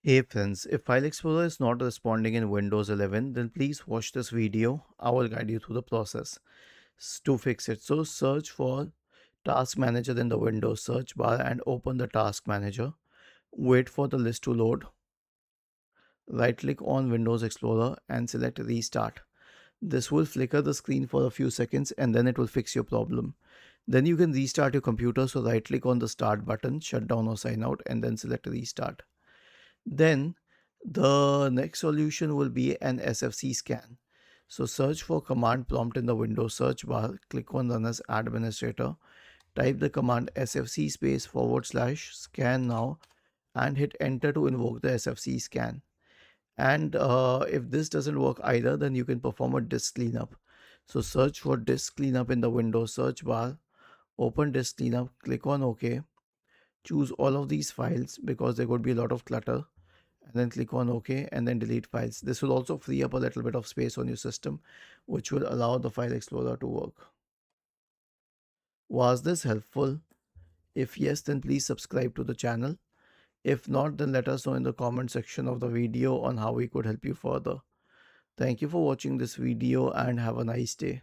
Hey friends, if File Explorer is not responding in Windows 11, then please watch this video. I will guide you through the process to fix it. So search for Task Manager in the Windows search bar and open the Task Manager. Wait for the list to load. Right click on Windows Explorer and select Restart. This will flicker the screen for a few seconds and then it will fix your problem. Then you can restart your computer, so right click on the Start button, shut down or sign out, and then select Restart. Then the next solution will be an SFC scan. So search for command prompt in the Windows search bar, click on Run as Administrator, type the command SFC space / scan now and hit enter to invoke the SFC scan. And if this doesn't work either, then you can perform a disk cleanup. So search for disk cleanup in the Windows search bar, open disk cleanup, click on OK, choose all of these files because there could be a lot of clutter, and then click on OK and then delete files. This will also free up a little bit of space on your system, which will allow the File Explorer to work. Was this helpful? If yes, then please subscribe to the channel. If not, then let us know in the comment section of the video on how we could help you further. Thank you for watching this video and have a nice day.